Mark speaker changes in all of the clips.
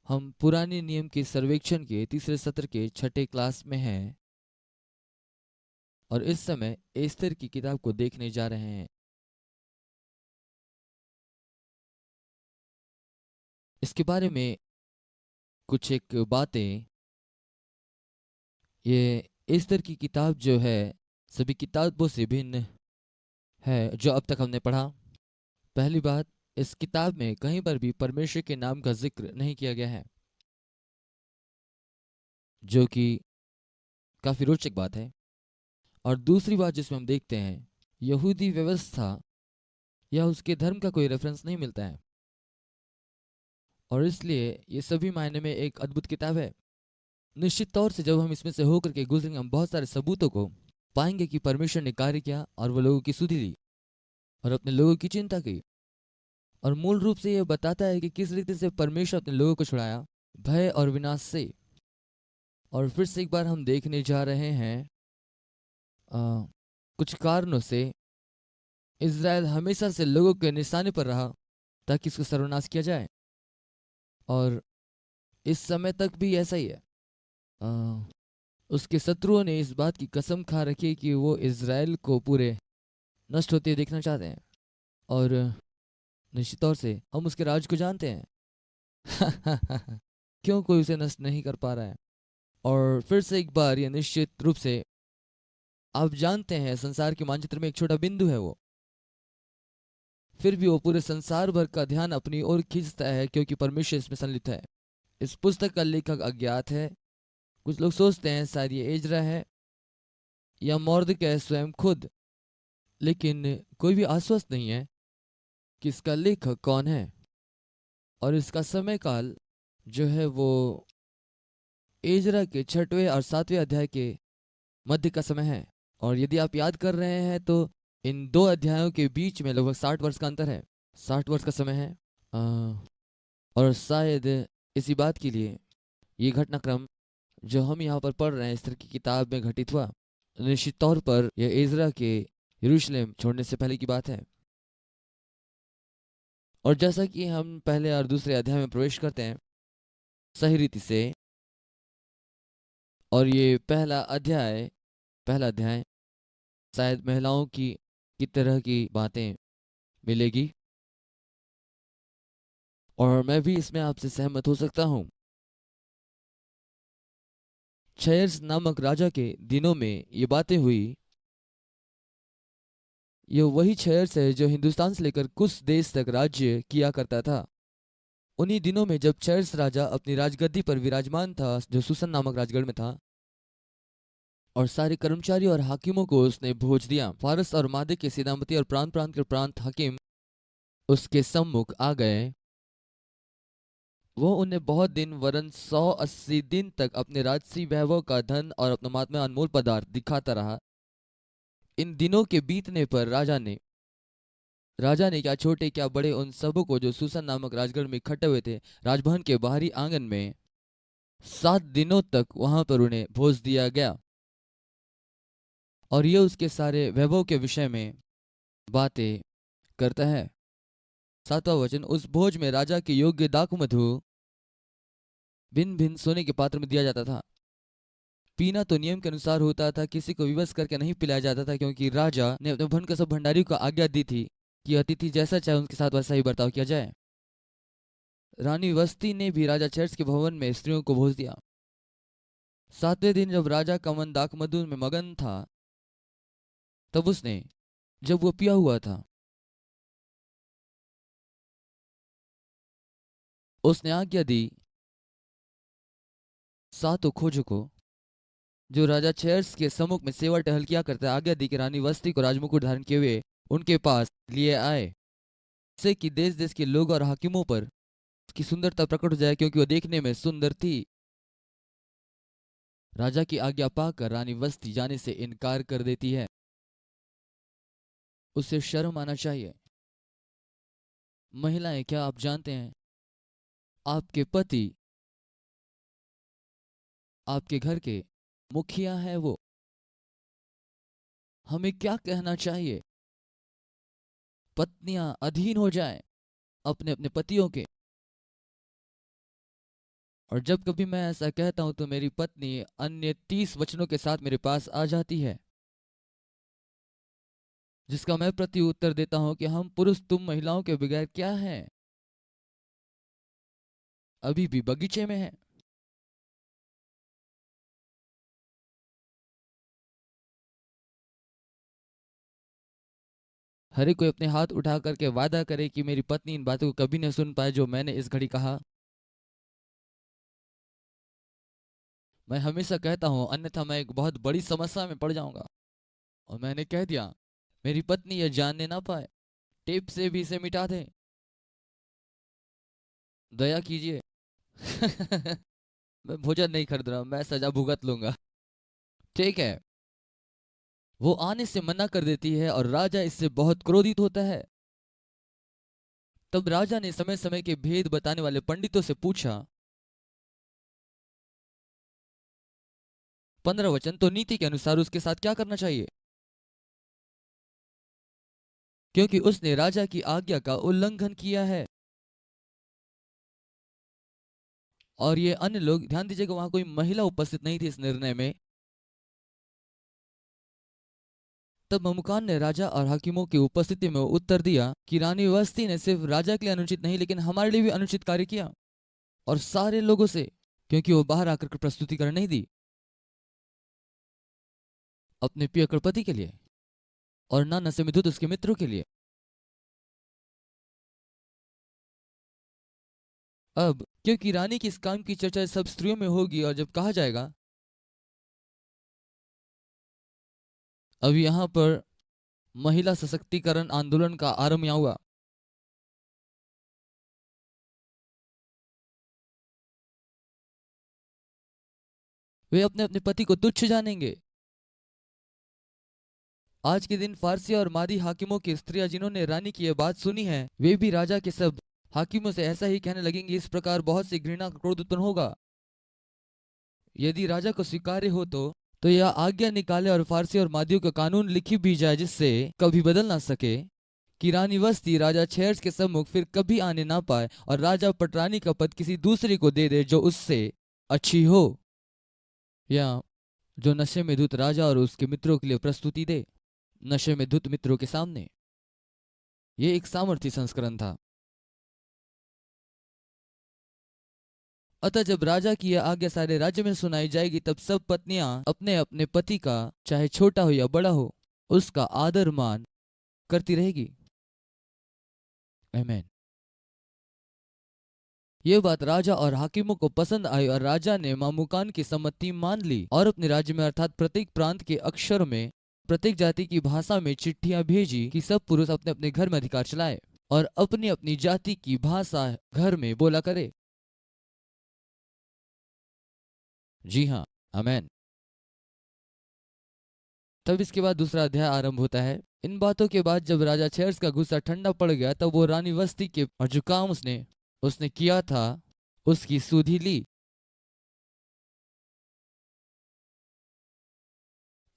Speaker 1: हम पुराने नियम के सर्वेक्षण के तीसरे सत्र के छठे क्लास में हैं और इस समय एस्तर की किताब को देखने जा रहे हैं। इसके बारे में कुछ एक बातें, ये एस्तर की किताब जो है सभी किताबों से भिन्न है जो अब तक हमने पढ़ा। पहली बात, इस किताब में कहीं पर भी परमेश्वर के नाम का जिक्र नहीं किया गया है, जो कि काफी रोचक बात है। और दूसरी बात जिसमें हम देखते हैं, यहूदी व्यवस्था या उसके धर्म का कोई रेफरेंस नहीं मिलता है, और इसलिए ये सभी मायने में एक अद्भुत किताब है। निश्चित तौर से जब हम इसमें से होकर के गुजरेंगे, हम बहुत सारे सबूतों को पाएंगे कि परमेश्वर ने कार्य किया और वो लोगों की सुधि ली और अपने लोगों की चिंता की। और मूल रूप से यह बताता है कि किस रीति से परमेश्वर अपने लोगों को छुड़ाया भय और विनाश से। और फिर से एक बार हम देखने जा रहे हैं कुछ कारणों से इज़राइल हमेशा से लोगों के निशाने पर रहा ताकि इसको सर्वनाश किया जाए, और इस समय तक भी ऐसा ही है। उसके शत्रुओं ने इस बात की कसम खा रखी है कि वो इज़राइल को पूरे नष्ट होते देखना चाहते हैं, और निश्चित तौर से हम उसके राज को जानते हैं। क्यों कोई उसे नष्ट नहीं कर पा रहा है। और फिर से एक बार ये निश्चित रूप से आप जानते हैं, संसार के मानचित्र में एक छोटा बिंदु है वो, फिर भी वो पूरे संसार भर का ध्यान अपनी ओर खींचता है क्योंकि परमेश्वर इसमें संलिप्त है। इस पुस्तक का लेखक अज्ञात है। कुछ लोग सोचते हैं शायद ये एजरा है या मॉर्दकै स्वयं खुद, लेकिन कोई भी आश्वस्त नहीं है कि इसका लेखक कौन है। और इसका समय काल जो है वो एजरा के 6वें और 7वें अध्याय के मध्य का समय है। और यदि आप याद कर रहे हैं तो इन दो अध्यायों के बीच में लगभग 60 वर्ष का अंतर है, 60 वर्ष का समय है। और शायद इसी बात के लिए ये घटनाक्रम जो हम यहाँ पर पढ़ रहे हैं इस तरह की किताब में घटित हुआ। निश्चित तौर पर यह एजरा के यरूशलेम छोड़ने से पहले की बात है। और जैसा कि हम पहले और दूसरे अध्याय में प्रवेश करते हैं सही रीति से, और ये पहला अध्याय शायद महिलाओं की तरह की बातें मिलेगी, और मैं भी इसमें आपसे सहमत हो सकता हूँ। क्षयर्स नामक राजा के दिनों में ये बातें हुई। यह वही क्षयर्स है जो हिंदुस्तान से लेकर कुछ देश तक राज्य किया करता था। उन्हीं दिनों में जब क्षयर्स राजा अपनी राजगद्दी पर विराजमान था, जो सुसन नामक राजगढ़ में था, और सारे कर्मचारी और हाकिमों को उसने भोज दिया। फारस और मादे के सेनापति और प्रांत प्रांत के प्रांत हाकिम उसके सम्मुख आ गए। वो उन्हें बहुत दिन वरन 180 दिन तक अपने राजसी वैभव का धन और अपना महात्मा अनमोल पदार्थ दिखाता रहा। इन दिनों के बीतने पर राजा ने क्या छोटे क्या बड़े उन सबों को जो सुसन नामक राजगढ़ में इकट्ठे हुए थे, राजभवन के बाहरी आंगन में 7 दिनों तक वहां पर उन्हें भोज दिया गया। और ये उसके सारे वैभव के विषय में बातें करता है। 7वां वचन, उस भोज में राजा के योग्य दाखमधु भिन्न भिन्न सोने के पात्र में दिया जाता था। पीना तो नियम के अनुसार होता था, किसी को विवश करके नहीं पिलाया जाता था, क्योंकि राजा ने अपने भवन के सब भंडारियों को आज्ञा दी थी कि अतिथि जैसा चाहे उनके साथ वैसा ही बर्ताव किया जाए। रानी वस्ती ने भी राजा चर्च के भवन में स्त्रियों को भोज दिया। 7वें दिन जब राजा का मन दाखमधु में मगन था, तब उसने, जब वो पिया हुआ था, उसने आज्ञा दी 7 खोजों को जो राजा चेयर्स के सम्मुख में सेवा टहल किया करते, आज्ञा दी कि रानी वस्ती को राजमुकुट धारण किए हुए उनके पास लिए आए, से कि देश देश के लोग और हाकिमों पर उसकी सुंदरता प्रकट हो जाए, क्योंकि वह देखने में सुंदर थी। राजा की आज्ञा पाकर रानी वस्ती जाने से इनकार कर देती है। उसे शर्म आना चाहिए। महिलाएं, क्या आप जानते हैं आपके पति आपके घर के मुखिया है वो। हमें क्या कहना चाहिए? पत्नियां अधीन हो जाएं अपने अपने पतियों के। और जब कभी मैं ऐसा कहता हूँ तो मेरी पत्नी अन्य 30 वचनों के साथ मेरे पास आ जाती है, जिसका मैं प्रति उत्तर देता हूँ कि हम पुरुष तुम महिलाओं के बगैर क्या हैं, अभी भी बगीचे में हैं। हर एक कोई अपने हाथ उठा करके वादा करे कि मेरी पत्नी इन बातों को कभी न सुन पाए जो मैंने इस घड़ी कहा। मैं हमेशा कहता हूँ, अन्यथा मैं एक बहुत बड़ी समस्या में पड़ जाऊंगा। और मैंने कह दिया, मेरी पत्नी यह जानने ना पाए, टेप से भी इसे मिटा दें, दया कीजिए। मैं भोजन नहीं खरीद रहा, मैं सजा भुगत लूंगा। ठीक है। वो आने से मना कर देती है और राजा इससे बहुत क्रोधित होता है। तब राजा ने समय समय के भेद बताने वाले पंडितों से पूछा। 15 वचन तो नीति के अनुसार उसके साथ क्या करना चाहिए, क्योंकि उसने राजा की आज्ञा का उल्लंघन किया है। और ये अन्य लोग, ध्यान दीजिएगा, वहां कोई महिला उपस्थित नहीं थी इस निर्णय में। तब ममुकान ने राजा और हाकिमों की उपस्थिति में उत्तर दिया कि रानी वस्ती ने सिर्फ राजा के लिए अनुचित नहीं, लेकिन हमारे लिए भी अनुचित कार्य किया, और सारे लोगों से, क्योंकि वो बाहर आकर प्रस्तुतिकरण नहीं दी अपने पियकर पति के लिए, और ना नसेमिदुत उसके मित्रों के लिए। अब क्योंकि रानी की इस काम की चर्चा सब स्त्रियों में होगी, और जब कहा जाएगा, अब यहां पर महिला सशक्तिकरण आंदोलन का आरंभ यहाँ हुआ। वे अपने अपने पति को तुच्छ जानेंगे। आज के दिन फारसी और मादी हाकिमों की स्त्रियां जिन्होंने रानी की यह बात सुनी है, वे भी राजा के सब हाकिमों से ऐसा ही कहने लगेंगे। इस प्रकार बहुत सी घृणा का क्रोध उत्पन्न होगा। यदि राजा को स्वीकार्य हो तो यह आज्ञा निकाले और फारसी और मादियों का कानून लिखी भी जाए, जिससे कभी बदल ना सके, कि रानी वस्ती राजा छेर्स के सम्मुख फिर कभी आने ना पाए, और राजा पटरानी का पद किसी दूसरे को दे दे जो उससे अच्छी हो, या जो नशे में धुत राजा और उसके मित्रों के लिए प्रस्तुति दे, नशे में धुत मित्रों के सामने। ये एक सामर्थ्य संस्करण था। अतः जब राजा की यह आज्ञा सारे राज्य में सुनाई जाएगी, तब सब पत्नियां अपने अपने पति का, चाहे छोटा हो या बड़ा हो, उसका आदर मान करती रहेगी। आमीन। ये बात राजा और हाकिमों को पसंद आई, और राजा ने मामुकान की सम्मति मान ली, और अपने राज्य में अर्थात प्रत्येक प्रांत के अक्षर में, प्रत्येक जाति की भाषा में चिट्ठियां भेजी कि सब पुरुष अपने अपने घर में अधिकार चलाए और अपनी अपनी जाति की भाषा घर में बोला करे। जी हाँ, आमेन। तब इसके बाद दूसरा अध्याय आरंभ होता है। इन बातों के बाद जब राजा छेर्स का गुस्सा ठंडा पड़ गया, तब वो रानी वस्ती के और जो काम उसने किया था उसकी सुधि ली,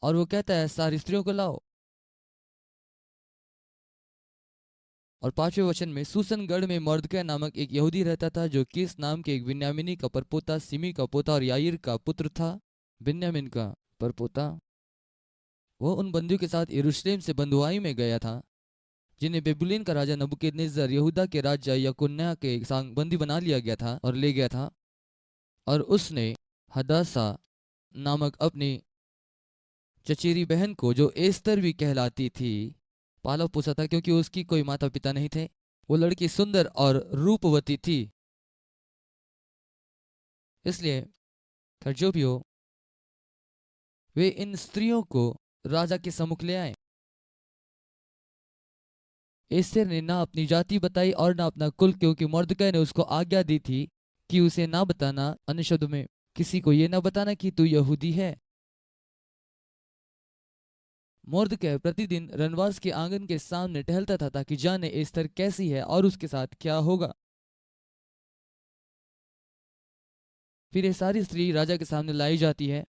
Speaker 1: और वो कहता है, सारी स्त्रियों को लाओ। और 5वें वचन में, सूसनगढ़ में मर्दकै नामक एक यहूदी रहता था, जो किस नाम के एक बिन्यामिनी का परपोता, सिमी का पोता और याईर का पुत्र था। बिन्यामिन का परपोता। वो उन बंदियों के साथ यरूशलेम से बंधुआई में गया था, जिन्हें बेबुलीन का राजा नबूकदनेस्सर यहूदा के राज्य यकुन्याह के संग बंदी बना लिया गया था और ले गया था। और उसने हदासा नामक अपनी चचेरी बहन को, जो एस्तर भी कहलाती थी, पाला पोसा था, क्योंकि उसकी कोई माता पिता नहीं थे। वो लड़की सुंदर और रूपवती थी, इसलिए खैर जो भी हो, वे इन स्त्रियों को राजा के सम्मुख ले आए। एस्तेर ने ना अपनी जाति बताई और ना अपना कुल, क्योंकि मर्दकै ने उसको आज्ञा दी थी कि उसे ना बताना, अन्य शब्दों में किसी को ये ना बताना कि तू यहूदी है। मर्दकै प्रतिदिन रनवास के आंगन के सामने टहलता था, ताकि जाने एस्तर कैसी है और उसके साथ क्या होगा। फिर ये सारी स्त्री राजा के सामने लाई जाती है।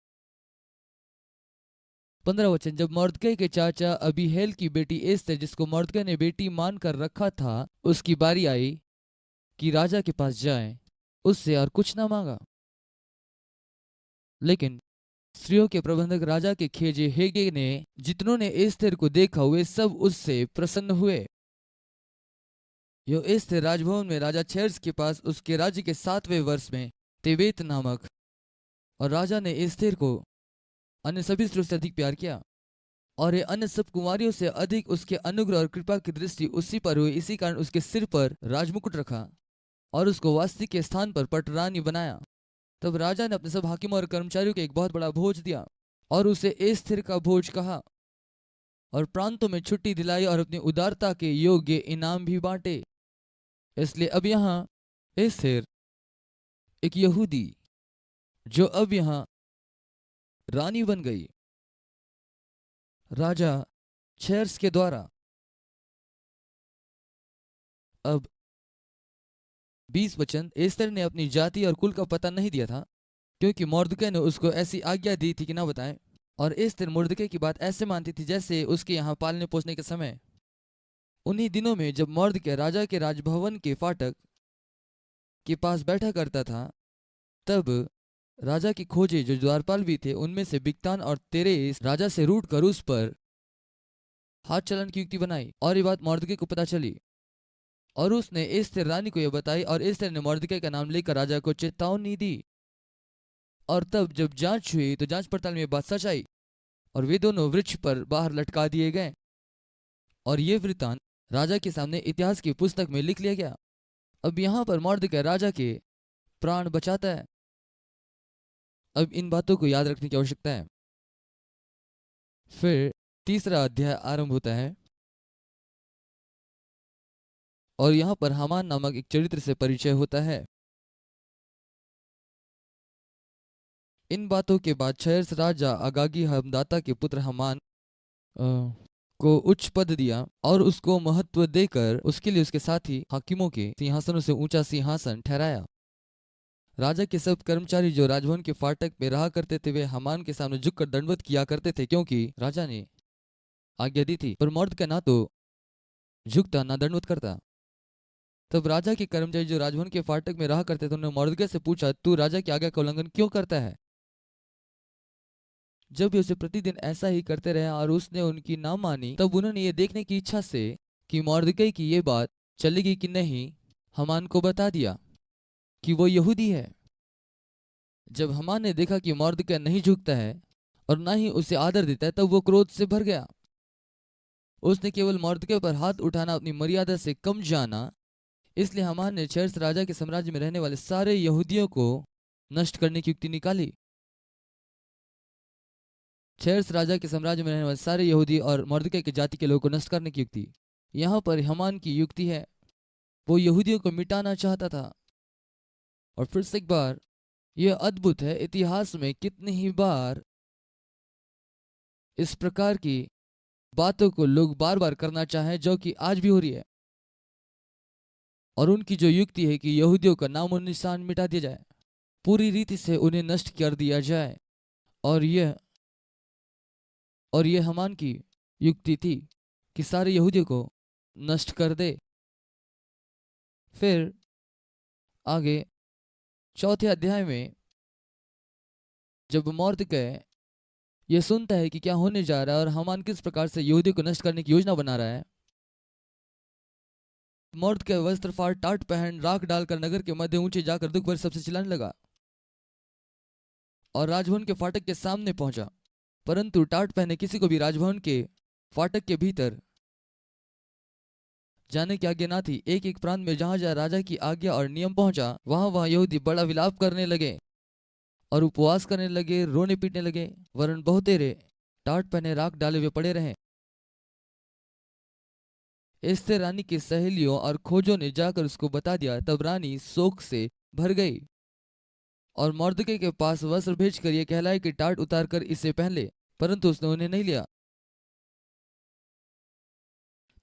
Speaker 1: 15 वचन, जब मर्दकै के चाचा अबीहेल की बेटी एस्तर, जिसको मर्दकै ने बेटी मान कर रखा था, उसकी बारी आई कि राजा के पास जाए, उससे और कुछ ना मांगा। लेकिन स्त्रियों के प्रबंधक राजा के खेजे हेगे ने जितनों ने एस्थेर को देखा वे सब उससे प्रसन्न हुए। यो एस्थेर राजभवन में राजा छेर्स के पास उसके राज्य के 7वें वर्ष में तेबेत नामक, और राजा ने एस्थेर को अन्य सभी स्त्रियों से अधिक प्यार किया और ये अन्य सब कुमारियों से अधिक उसके अनुग्रह और कृपा की दृष्टि उसी पर हुई। इसी कारण उसके सिर पर राजमुकुट रखा और उसको वास्तिक के स्थान पर पटरानी बनाया। तब राजा ने अपने सब हाकिमों और कर्मचारियों को एक बहुत बड़ा भोज दिया और उसे एस्थेर का भोज कहा, और प्रांतों में छुट्टी दिलाई और अपनी उदारता के योग्य इनाम भी बांटे। इसलिए अब यहाँ एस्थेर एक यहूदी जो अब यहाँ रानी बन गई राजा छेर्स के द्वारा। अब 20 वचन। एस्थर ने अपनी जाति और कुल का पता नहीं दिया था क्योंकि मोर्दकै ने उसको ऐसी आज्ञा दी थी कि ना बताएं, और एस्थर मोर्दकै की बात ऐसे मानती थी जैसे उसके यहाँ पालने पोसने के समय। उन्हीं दिनों में जब मोर्दकै राजा के राजभवन के फाटक के पास बैठा करता था, तब राजा की खोजे जो द्वारपाल भी थे उनमें से बिक्तान और तेरेस राजा से रूठ कर उस पर हाथ चलन की युक्ति बनाई, और ये बात मोर्दकै को पता चली और उसने एस्थेर रानी को यह बताई, और एस्थेर ने मोर्दकै का नाम लेकर राजा को चेतावनी दी। और तब जब जांच हुई तो जांच पड़ताल में बात सच आई और वे दोनों वृक्ष पर बाहर लटका दिए गए, और ये वृत्तांत राजा के सामने इतिहास की पुस्तक में लिख लिया गया। अब यहाँ पर मोर्दकै राजा के प्राण बचाता है। अब इन बातों को याद रखने की आवश्यकता है। फिर तीसरा अध्याय आरंभ होता है और यहाँ पर हामान नामक एक चरित्र से परिचय होता है। इन बातों के बाद छेर्स राजा अगागी हमदाता के पुत्र हामान को उच्च पद दिया और उसको महत्व देकर उसके लिए उसके साथी हाकिमों के सिंहासनों से ऊंचा सिंहासन ठहराया। राजा के सब कर्मचारी जो राजभवन के फाटक में रहा करते थे वे हामान के सामने झुककर दंडवत किया करते थे क्योंकि राजा ने आज्ञा दी थी, पर मोर्दकै ना तो झुकता ना दंडवत करता। तब राजा के कर्मचारी जो राजभवन के फाटक में रहा करते थे उन्होंने मोर्दकै से पूछा, तू राजा की आज्ञा का उल्लंघन क्यों करता है? जब भी उसे प्रतिदिन ऐसा ही करते रहे और उसने उनकी ना मानी, तब उन्होंने ये देखने की इच्छा से कि मोर्दकै की ये बात चलेगी कि नहीं, हामान को बता दिया कि वो यहूदी है। जब हामान ने देखा कि मोर्दकै नहीं झुकता है और ना ही उसे आदर देता है, तब वो क्रोध से भर गया। उसने केवल मोर्दकै पर हाथ उठाना अपनी मर्यादा से कम जाना, इसलिए हामान ने छेर्स राजा के साम्राज्य में रहने वाले सारे यहूदियों को नष्ट करने की युक्ति निकाली। छेर्स राजा के साम्राज्य में रहने वाले सारे यहूदी और मोर्दकै की जाति के लोगों को नष्ट करने की युक्ति। यहाँ पर हामान की युक्ति है, वो यहूदियों को मिटाना चाहता था। और फिर से एक बार यह अद्भुत है, इतिहास में कितनी ही बार इस प्रकार की बातों को लोग बार बार करना चाहें जो कि आज भी हो रही है। और उनकी जो युक्ति है कि यहूदियों का नामो निशान मिटा दिया जाए, पूरी रीति से उन्हें नष्ट कर दिया जाए, और यह हामान की युक्ति थी कि सारे यहूदियों को नष्ट कर दे। फिर आगे चौथे अध्याय में जब मोर्दकै यह सुनता है कि क्या होने जा रहा है और हामान किस प्रकार से यहूदियों को नष्ट करने की योजना बना रहा है, मोर्दकै वस्त्र फाड़ टाट पहन राख डालकर नगर के मध्य ऊंचे जाकर दुख भर सबसे चिल्लाने लगा और राजभवन के फाटक के सामने पहुंचा, परंतु टाट पहने किसी को भी राजभवन के फाटक के भीतर जाने की आज्ञा ना थी। एक एक प्रांत में जहां जहां राजा की आज्ञा और नियम पहुंचा वहां वहां यहूदी बड़ा विलाप करने लगे और उपवास करने लगे, रोने पीटने लगे, वरन बहुतेरे टाट पहने राख डाले हुए पड़े रहे। एस्थेर रानी की सहेलियों और खोजों ने जाकर उसको बता दिया। तब रानी शोक से भर गई और मोर्दकै के पास वस्त्र भेजकर यह कहलाए कि टाट उतार कर इसे पहन ले, परंतु उसने उन्हें नहीं लिया।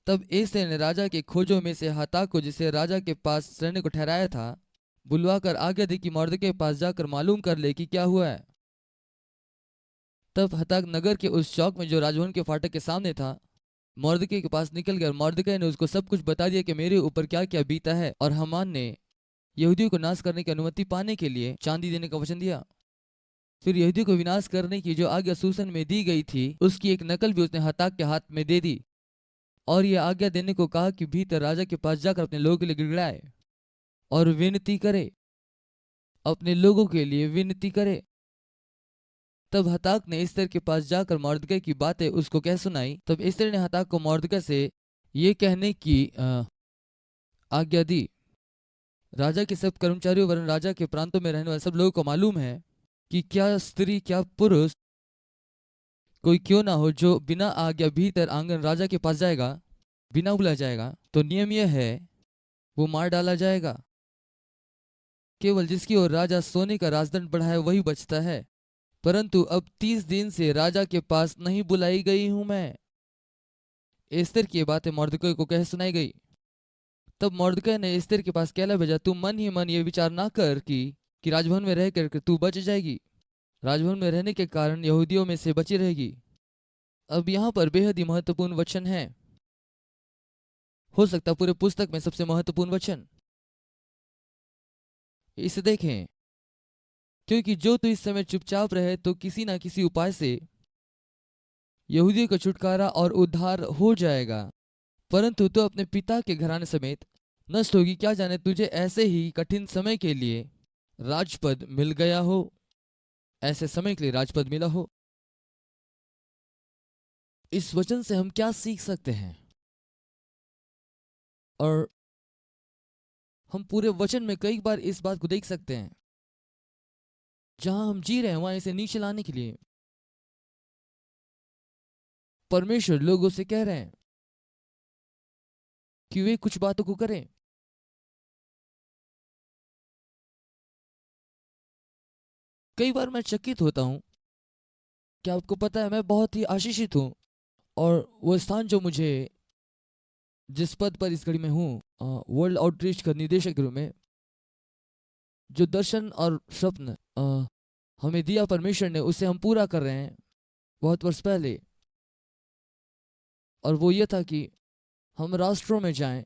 Speaker 1: तब एस्थेर ने राजा के खोजों में से हताक को, जिसे राजा के पास रहने को ठहराया था, बुलवाकर आज्ञा दी कि मोर्दकै के पास जाकर मालूम कर ले कि क्या हुआ है। तब हताक नगर के उस चौक में जो राजभवन के फाटक के सामने था मोर्दकै के पास निकल गया। मोर्दकै ने उसको सब कुछ बता दिया कि मेरे ऊपर क्या क्या बीता है, और हामान ने यहूदियों को नाश करने की अनुमति पाने के लिए चांदी देने का वचन दिया। फिर यहूदियों को विनाश करने की जो आज्ञा सूसन में दी गई थी उसकी एक नकल भी उसने हताक के हाथ में दे दी, और यह आज्ञा देने को कहा कि भीतर राजा के पास जाकर अपने लोगों के लिए गिड़गिड़ाए और विनती करे, अपने लोगों के लिए विनती करे। तब हताक ने एस्तेर के पास जाकर मॉर्दकै की बातें उसको कह सुनाई। तब एस्तेर ने हताक को मॉर्दकै से ये कहने की आज्ञा दी, राजा के सब कर्मचारियों वरन राजा के प्रांतों में रहने वाले सब लोगों को मालूम है कि क्या स्त्री क्या पुरुष कोई क्यों ना हो जो बिना आज्ञा भीतर आंगन राजा के पास जाएगा, बिना बुलाया जाएगा, तो नियम यह है वो मार डाला जाएगा। केवल जिसकी ओर राजा सोने का राजदंड बढ़ाए वही बचता है। परंतु अब 30 दिन से राजा के पास नहीं बुलाई गई हूं मैं। एस्तेर की बातें मॉर्दकै को कह सुनाई गई। तब मॉर्दकै ने एस्तेर के पास कहला भेजा, तू मन ही मन ये विचार ना कर कि राजभवन में रह कर तू बच जाएगी। राजभवन में रहने के कारण यहूदियों में से बची रहेगी। अब यहाँ पर बेहद ही महत्वपूर्ण वचन है, हो सकता पूरे पुस्तक में सबसे महत्वपूर्ण वचन। इसे देखें, क्योंकि जो तू इस समय चुपचाप रहे तो किसी ना किसी उपाय से यहूदियों का छुटकारा और उद्धार हो जाएगा, परंतु तो अपने पिता के घराने समेत नष्ट होगी। क्या जाने तुझे ऐसे ही कठिन समय के लिए राजपद मिल गया हो, ऐसे समय के लिए राजपद मिला हो। इस वचन से हम क्या सीख सकते हैं? और हम पूरे वचन में कई बार इस बात को देख सकते हैं, जहां हम जी रहे हैं वहां इसे नीचे लाने के लिए परमेश्वर लोगों से कह रहे हैं कि वे कुछ बातों को करें। कई बार मैं चकित होता हूं, क्या आपको पता है मैं बहुत ही आशीषित हूं, और वो स्थान जो मुझे, जिस पद पर इस घड़ी में हूँ, वर्ल्ड आउटरीच का निदेशक के रूप में, जो दर्शन और स्वप्न हमें दिया परमेश्वर ने, उसे हम पूरा कर रहे हैं बहुत वर्ष पहले। और वो ये था कि हम राष्ट्रों में जाएं,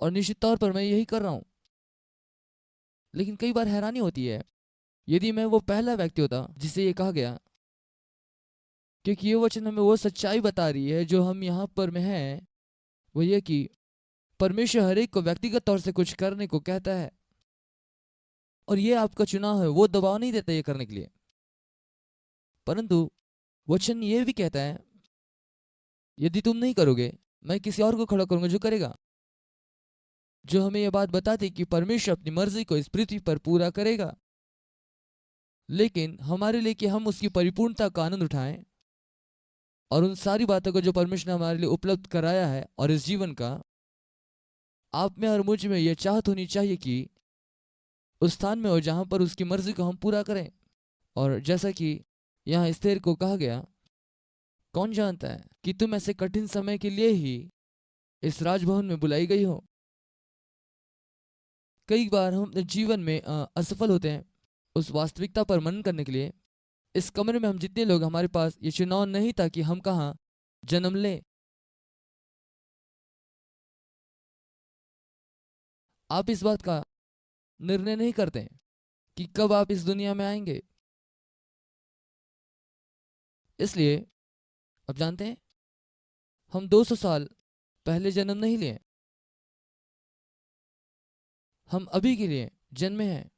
Speaker 1: और निश्चित तौर पर मैं यही कर रहा हूं। लेकिन कई बार हैरानी होती है, यदि मैं वो पहला व्यक्ति होता जिसे ये कहा गया, क्योंकि ये वचन हमें वो सच्चाई बता रही है जो हम यहाँ पर में है, वो ये कि परमेश्वर हर एक को व्यक्तिगत तौर से कुछ करने को कहता है, और ये आपका चुनाव है। वो दबाव नहीं देता ये करने के लिए, परंतु वचन ये भी कहता है यदि तुम नहीं करोगे मैं किसी और को खड़ा करूंगा जो करेगा। जो हमें यह बात बताती कि परमेश्वर अपनी मर्जी को इस पृथ्वी पर पूरा करेगा, लेकिन हमारे लिए कि हम उसकी परिपूर्णता का आनंद उठाएं, और उन सारी बातों को जो परमेश्वर ने हमारे लिए उपलब्ध कराया है, और इस जीवन का आप में और मुझ में यह चाहत होनी चाहिए कि उस स्थान में हो जहां पर उसकी मर्जी को हम पूरा करें। और जैसा कि यहाँ एस्तेर को कहा गया, कौन जानता है कि तुम ऐसे कठिन समय के लिए ही इस राजभवन में बुलाई गई हो। कई बार हम अपने जीवन में असफल होते हैं उस वास्तविकता पर मनन करने के लिए। इस कमरे में हम जितने लोग, हमारे पास ये चुनाव नहीं था कि हम कहाँ जन्म लें। आप इस बात का निर्णय नहीं करते कि कब आप इस दुनिया में आएंगे। इसलिए आप जानते हैं, हम 200 साल पहले जन्म नहीं लिए, हम अभी के लिए जन्मे हैं।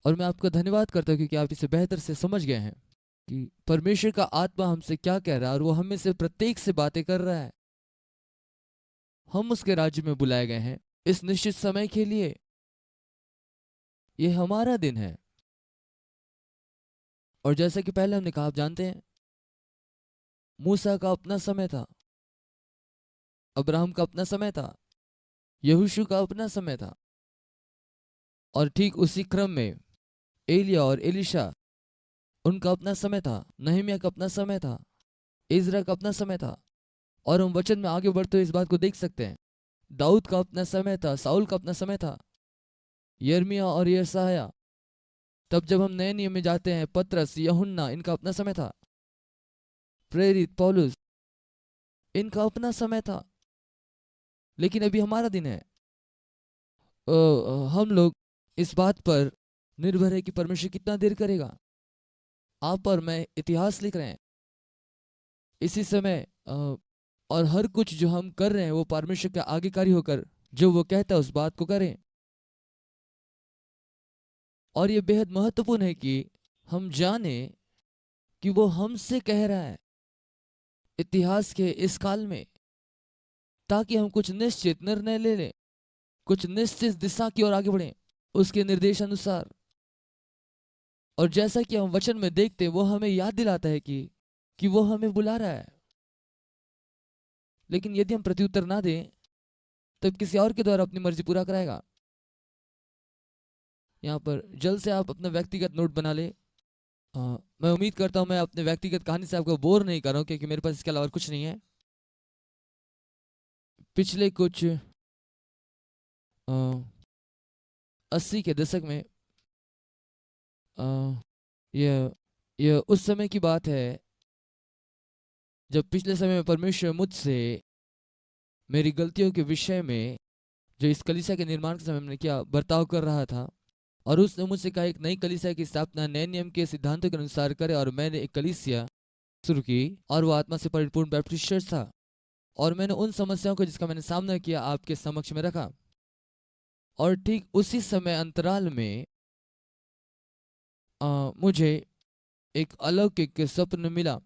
Speaker 1: और मैं आपका धन्यवाद करता हूं क्योंकि आप इसे बेहतर से समझ गए हैं कि परमेश्वर का आत्मा हमसे क्या कह रहा है, और वो हमें से प्रत्येक से बातें कर रहा है। हम उसके राज्य में बुलाए गए हैं इस निश्चित समय के लिए। ये हमारा दिन है। और जैसा कि पहले हमने कहा, आप जानते हैं, मूसा का अपना समय था, अब्राहम का अपना समय था, यहोशू का अपना समय था, और ठीक उसी क्रम में एलिया और एलिशा, उनका अपना समय था, नहम्याह का अपना समय था, इज़रा का अपना समय था। और हम वचन में आगे बढ़ते हुए इस बात को देख सकते हैं, दाऊद का अपना समय था, साउल का अपना समय था, यिर्मयाह और यशायाह। तब जब हम नए नियम में जाते हैं, पतरस, यूहन्ना, इनका अपना समय था, प्रेरित पौलुस, इनका अपना समय था। लेकिन अभी हमारा दिन है। हम लोग इस बात पर निर्भर है कि परमेश्वर कितना देर करेगा। आप और मैं इतिहास लिख रहे हैं इसी समय, और हर कुछ जो हम कर रहे हैं वो परमेश्वर के आज्ञाकारी होकर जो वो कहता है उस बात को करें। और ये बेहद महत्वपूर्ण है कि हम जाने कि वो हमसे कह रहा है इतिहास के इस काल में, ताकि हम कुछ निश्चित निर्णय ले लें, कुछ निश्चित दिशा की ओर आगे बढ़ें उसके निर्देशानुसार। और जैसा कि हम वचन में देखते हैं वो हमें याद दिलाता है कि वो हमें बुला रहा है। लेकिन यदि हम प्रत्युत्तर ना दें तब किसी और के द्वारा अपनी मर्जी पूरा कराएगा। यहाँ पर जल्द से आप अपना व्यक्तिगत नोट बना ले। मैं उम्मीद करता हूँ मैं अपने व्यक्तिगत कहानी से आपको बोर नहीं कर रहा हूँ, क्योंकि मेरे पास इसके अलावा कुछ नहीं है। पिछले कुछ 80 के दशक में यह यह उस समय की बात है जब पिछले समय में परमेश्वर मुझसे मेरी गलतियों के विषय में, जो इस कलीसिया के निर्माण के समय मैंने किया, बर्ताव कर रहा था। और उसने मुझसे कहा एक नई कलीसिया की स्थापना नए नियम के सिद्धांतों के अनुसार करे। और मैंने एक कलीसिया शुरू की और वो आत्मा से परिपूर्ण बैप्टिस्ट चर्च था। और मैंने उन समस्याओं को जिसका मैंने सामना किया आपके समक्ष में रखा। और ठीक उसी समय अंतराल में मुझे एक अलौकिक सपन मिला।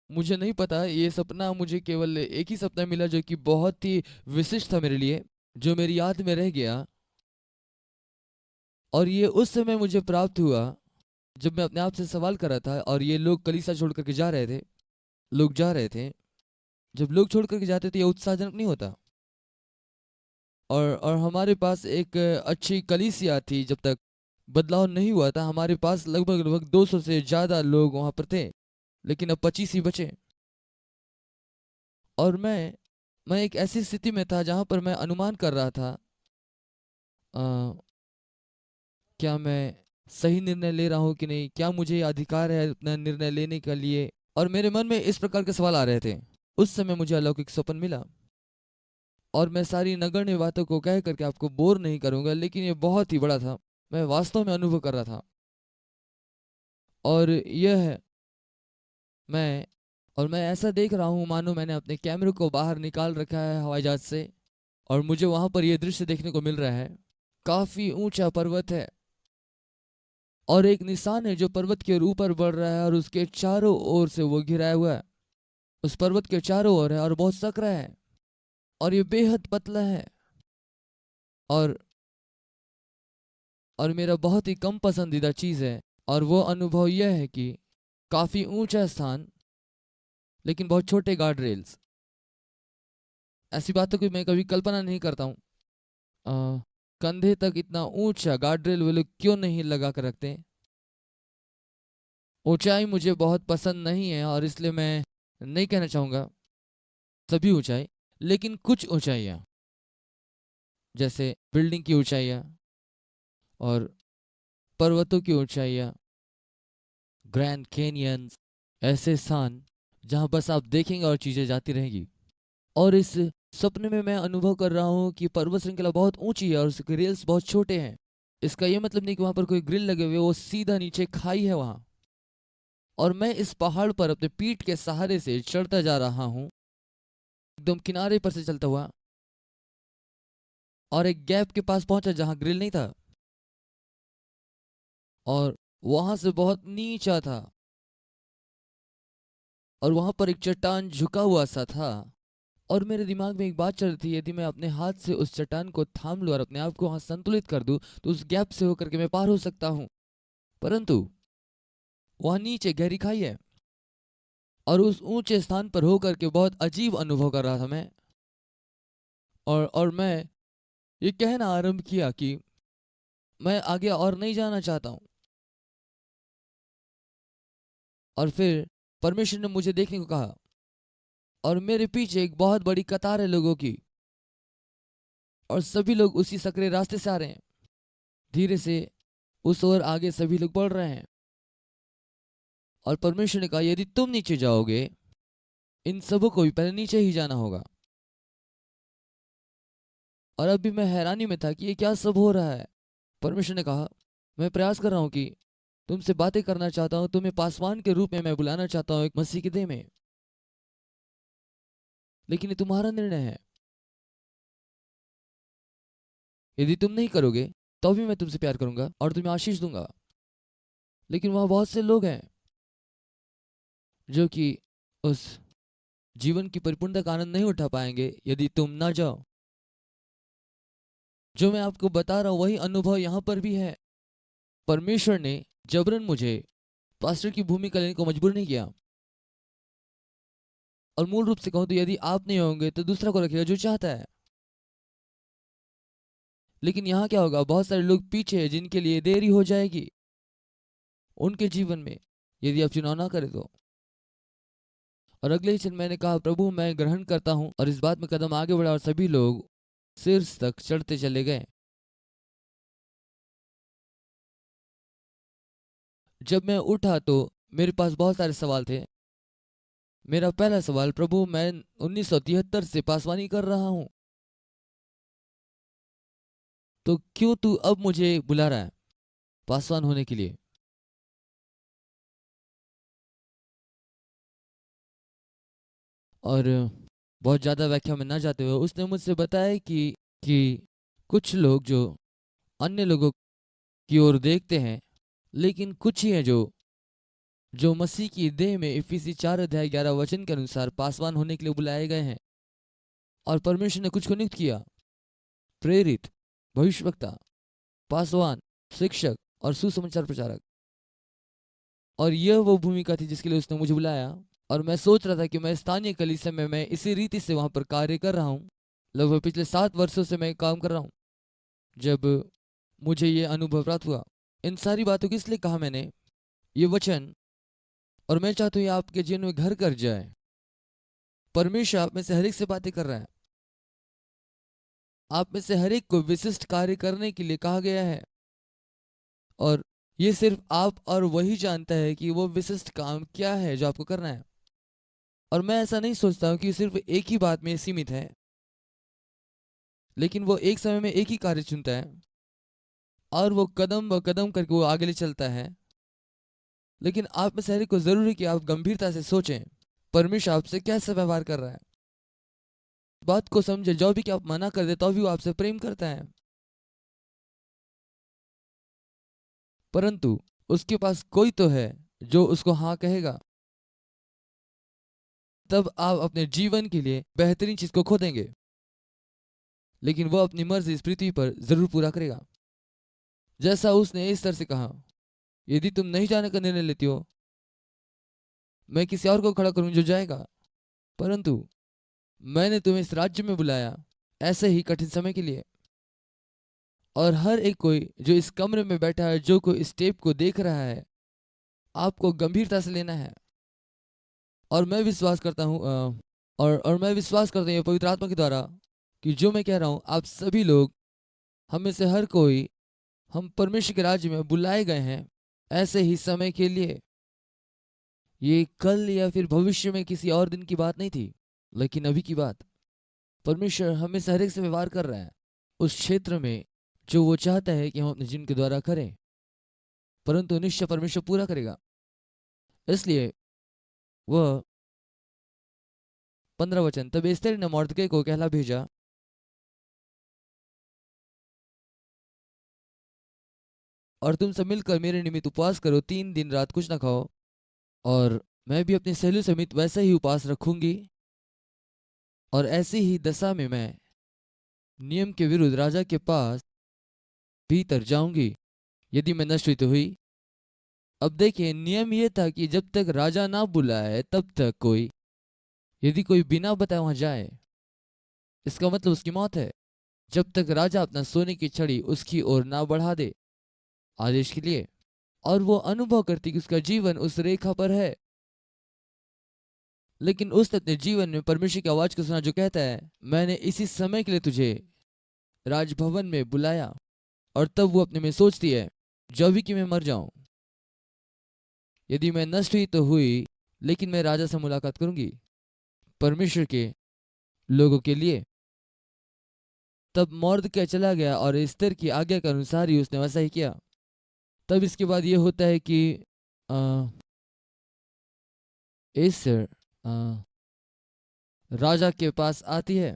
Speaker 1: मुझे नहीं पता, ये सपना मुझे केवल एक ही सपना मिला जो कि बहुत ही विशिष्ट था मेरे लिए, जो मेरी याद में रह गया। और ये उस समय मुझे प्राप्त हुआ जब मैं अपने आप से सवाल कर रहा था और ये लोग कलीसिया छोड़ करके जा रहे थे। लोग जा रहे थे। जब लोग छोड़ करके जाते थे ये उत्साहजनक नहीं होता। और हमारे पास एक अच्छी कलीसिया थी जब तक बदलाव नहीं हुआ था। हमारे पास लगभग लगभग 200 से ज़्यादा लोग वहाँ पर थे, लेकिन अब 25 ही बचे। और मैं एक ऐसी स्थिति में था जहाँ पर मैं अनुमान कर रहा था क्या मैं सही निर्णय ले रहा हूँ कि नहीं, क्या मुझे अधिकार है अपना निर्णय लेने के लिए। और मेरे मन में इस प्रकार के सवाल आ रहे थे। उस समय मुझे अलौकिक स्वप्न मिला। और मैं सारी नगण्य बातों को कह करके आपको बोर नहीं करूंगा, लेकिन ये बहुत ही बड़ा था। मैं वास्तव में अनुभव कर रहा था। और यह है मैं और मैं ऐसा देख रहा हूँ मानो मैंने अपने कैमरे को बाहर निकाल रखा है हवाई जहाज से, और मुझे वहां पर यह दृश्य देखने को मिल रहा है। काफी ऊंचा पर्वत है और एक निशान है जो पर्वत के ऊपर बढ़ रहा है और उसके चारों ओर से वो घिराया हुआ है। उस पर्वत के चारों ओर है और बहुत सकरा है और ये बेहद पतला है। और मेरा बहुत ही कम पसंदीदा चीज़ है। और वो अनुभव यह है कि काफ़ी ऊंचा स्थान लेकिन बहुत छोटे गार्ड रेल्स। ऐसी बातों की मैं कभी कल्पना नहीं करता हूँ। कंधे तक इतना ऊंचा गार्ड रेल वो लोग क्यों नहीं लगा कर रखते। ऊंचाई मुझे बहुत पसंद नहीं है और इसलिए मैं नहीं कहना चाहूँगा सभी ऊंचाई, लेकिन कुछ ऊंचाइयाँ जैसे बिल्डिंग की ऊंचाइयाँ और पर्वतों की ऊंचाइयाँ, ग्रैंड कैनियंस, ऐसे स्थान जहाँ बस आप देखेंगे और चीज़ें जाती रहेंगी। और इस सपने में मैं अनुभव कर रहा हूँ कि पर्वत श्रृंखला बहुत ऊंची है और उसके रेल्स बहुत छोटे हैं। इसका ये मतलब नहीं कि वहाँ पर कोई ग्रिल लगे हुए, वो सीधा नीचे खाई है वहाँ। और मैं इस पहाड़ पर अपने पीठ के सहारे से चढ़ता जा रहा हूँ, एकदम किनारे पर से चलता हुआ, और एक गैप के पास पहुंचा जहाँ ग्रिल नहीं था। और वहां से बहुत नीचा था और वहां पर एक चट्टान झुका हुआ सा था। और मेरे दिमाग में एक बात चल रही थी, यदि मैं अपने हाथ से उस चट्टान को थाम लूं और अपने आप को वहां संतुलित कर दूं तो उस गैप से होकर के मैं पार हो सकता हूं। परंतु वहां नीचे गहरी खाई है और उस ऊंचे स्थान पर होकर के बहुत अजीब अनुभव कर रहा था मैं। और मैं ये कहना आरंभ किया कि मैं आगे और नहीं जाना चाहता हूं। और फिर परमेश्वर ने मुझे देखने को कहा और मेरे पीछे एक बहुत बड़ी कतार है लोगों की, और सभी लोग उसी सकरे रास्ते से आ रहे हैं। धीरे से उस ओर आगे सभी लोग बढ़ रहे हैं। और परमेश्वर ने कहा यदि तुम नीचे जाओगे इन सबों को भी पहले नीचे ही जाना होगा। और अभी मैं हैरानी में था कि ये क्या सब हो रहा है। परमेश्वर ने कहा मैं प्रयास कर रहा हूँ कि तुमसे बातें करना चाहता हूँ, तुम्हें पासवान के रूप में मैं बुलाना चाहता हूँ एक मसीह की देह में, लेकिन ये तुम्हारा निर्णय है। यदि तुम नहीं करोगे तो भी मैं तुमसे प्यार करूंगा और तुम्हें आशीष दूंगा। लेकिन वहां बहुत से लोग हैं जो कि उस जीवन की परिपूर्णता का आनंद नहीं उठा पाएंगे यदि तुम ना जाओ। जो मैं आपको बता रहा हूं वही अनुभव यहां पर भी है। परमेश्वर ने जबरन मुझे पास्टर की भूमिका लेने को मजबूर नहीं किया। और मूल रूप से कहूं तो यदि आप नहीं होंगे तो दूसरा को रखेगा जो चाहता है। लेकिन यहाँ क्या होगा, बहुत सारे लोग पीछे हैं जिनके लिए देरी हो जाएगी उनके जीवन में यदि आप चुनाव ना करें तो। और अगले ही क्षण मैंने कहा, प्रभु मैं ग्रहण करता हूं, और इस बात में कदम आगे बढ़ा और सभी लोग शीर्ष तक चढ़ते चले गए। जब मैं उठा तो मेरे पास बहुत सारे सवाल थे। मेरा पहला सवाल, प्रभु मैं 1973 से पासवानी कर रहा हूं, तो क्यों तू अब मुझे बुला रहा है पासवान होने के लिए? और बहुत ज़्यादा व्याख्या में ना जाते हुए उसने मुझसे बताया कि कुछ लोग जो अन्य लोगों की ओर देखते हैं, लेकिन कुछ ही हैं जो मसीह की देह में इफिसी 4 अध्याय 11 वचन के अनुसार पासवान होने के लिए बुलाए गए हैं। और परमेश्वर ने कुछ को नियुक्त किया, प्रेरित, भविष्यवक्ता, पासवान, शिक्षक और सुसमाचार प्रचारक। और यह वो भूमिका थी जिसके लिए उसने मुझे बुलाया। और मैं सोच रहा था कि मैं स्थानीय कलीसिया में मैं इसी रीति से वहां पर कार्य कर रहा हूँ। लगभग पिछले 7 वर्षों से मैं काम कर रहा हूँ। जब मुझे ये अनुभव प्राप्त हुआ, इन सारी बातों को इसलिए कहा मैंने, ये वचन, और मैं चाहता हूँ ये आपके जीवन में घर कर जाए। परमेश्वर आप में से हर एक से बातें कर रहा है। आप में से हर एक को विशिष्ट कार्य करने के लिए कहा गया है। और ये सिर्फ आप और वही जानता है कि वो विशिष्ट काम क्या है जो आपको करना है। और मैं ऐसा नहीं सोचता हूँ कि सिर्फ एक ही बात में सीमित है, लेकिन वो एक समय में एक ही कार्य चुनता है और वो कदम ब कदम करके वो आगे ले चलता है। लेकिन आप में से हर एक को जरूरी कि आप गंभीरता से सोचें परमेश्वर आपसे कैसे व्यवहार कर रहा है। बात को समझे, जो भी कि आप मना कर दे तो भी वो आपसे प्रेम करता है, परंतु उसके पास कोई तो है जो उसको हाँ कहेगा। तब आप अपने जीवन के लिए बेहतरीन चीज को खो देंगे, लेकिन वो अपनी मर्जी इस पृथ्वी पर जरूर पूरा करेगा। जैसा उसने इस तरह से कहा, यदि तुम नहीं जाने का निर्णय लेती हो, मैं किसी और को खड़ा करूं जो जाएगा। परंतु मैंने तुम्हें इस राज्य में बुलाया ऐसे ही कठिन समय के लिए। और हर एक कोई जो इस कमरे में बैठा है, जो कोई इस टेप को देख रहा है, आपको गंभीरता से लेना है। और मैं विश्वास करता हूँ और मैं विश्वास करता हूँ ये पवित्र आत्मा के द्वारा कि जो मैं कह रहा हूँ, आप सभी लोग, हम में से हर कोई, हम परमेश्वर के राज्य में बुलाए गए हैं ऐसे ही समय के लिए। ये कल या फिर भविष्य में किसी और दिन की बात नहीं थी, लेकिन अभी की बात। परमेश्वर हमें से हर एक से व्यवहार कर रहा है उस क्षेत्र में जो वो चाहता है कि हम अपने जीवन के द्वारा करें, परंतु निश्चय परमेश्वर पूरा करेगा। इसलिए वह 15 वचन, तब एस्तेर ने मॉर्दकै को कहला भेजा, और तुम सब मिलकर मेरे निमित्त उपवास करो, 3 दिन रात कुछ न खाओ। और मैं भी अपनी सहेलियों समेत वैसा ही उपवास रखूंगी। और ऐसी ही दशा में मैं नियम के विरुद्ध राजा के पास भीतर जाऊंगी, यदि मैं नष्ट हुई तो हुई। अब देखिए, नियम यह था कि जब तक राजा ना बुलाए तब तक कोई, यदि कोई बिना बताए वहां जाए, इसका मतलब उसकी मौत है। जब तक राजा अपना सोने की छड़ी उसकी ओर ना बढ़ा दे आदेश के लिए, और वो अनुभव करती कि उसका जीवन उस रेखा पर है। लेकिन उसने अपने जीवन में परमेश्वर की आवाज को सुना जो कहता है, मैंने इसी समय के लिए तुझे राजभवन में बुलाया। और तब वो अपने में सोचती है, जो भी कि मैं मर जाऊं, यदि मैं नष्ट हुई तो हुई, लेकिन मैं राजा से मुलाकात करूंगी परमेश्वर के लोगों के लिए। तब मौर्दकै चला गया और एस्तेर की आज्ञा के अनुसार ही उसने वैसा ही किया। तब इसके बाद ये होता है कि आ, एस्टर राजा के पास आती है,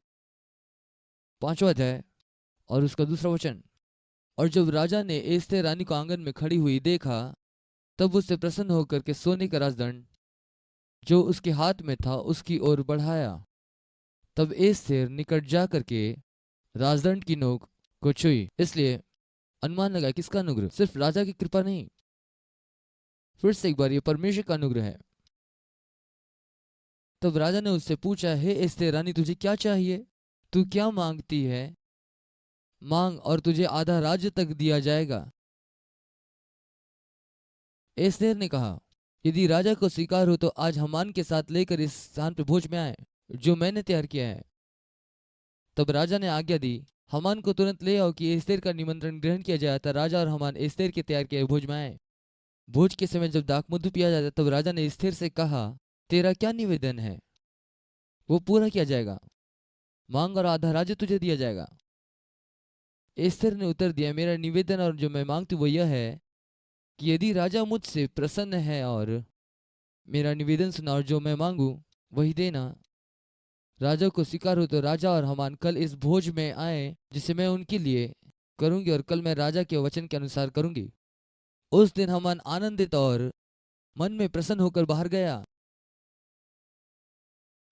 Speaker 1: 5वां अध्याय और उसका दूसरा वचन। और जब राजा ने एस्तेर रानी को आंगन में खड़ी हुई देखा, तब उससे प्रसन्न होकर के सोने का राजदंड जो उसके हाथ में था उसकी ओर बढ़ाया। तब एस्तेर निकट जा करके राजदंड की नोक को छुई। इसलिए अनुमान लगा किसका अनुग्रह, सिर्फ राजा की कृपा नहीं, फिर से एक बार ये परमेश्वर का अनुग्रह है। तब राजा ने उससे पूछा, हे एस्तेर रानी, तुझे क्या चाहिए? तू क्या मांगती है? मांग और तुझे आधा राज्य तक दिया जाएगा। एस्तेर ने कहा, यदि राजा को स्वीकार हो तो आज हमान के साथ लेकर इस स्थान पर भोज में आए जो मैंने तैयार किया है। तब राजा ने आज्ञा दी, हमान को तुरंत ले आओ कि एस्तेर का निमंत्रण ग्रहण किया जाए। तब राजा और हमान एस्तेर के तैयार किए भोज में आए। भोज के समय जब दाखमधु पिया जाता तब राजा ने एस्तेर से कहा, तेरा क्या निवेदन है? वो पूरा किया जाएगा। मांग और आधा राज्य तुझे दिया जाएगा। एस्तेर ने उत्तर दिया, मेरा निवेदन और जो मैं मांगती वो यह है कि यदि राजा मुझसे प्रसन्न है और मेरा निवेदन सुना और जो मैं मांगू वही देना। राजा को स्वीकार हो तो राजा और हमान कल इस भोज में आए जिसे मैं उनके लिए करूंगी, और कल मैं राजा के वचन के अनुसार करूंगी। उस दिन हमान आनंदित और मन में प्रसन्न होकर बाहर गया।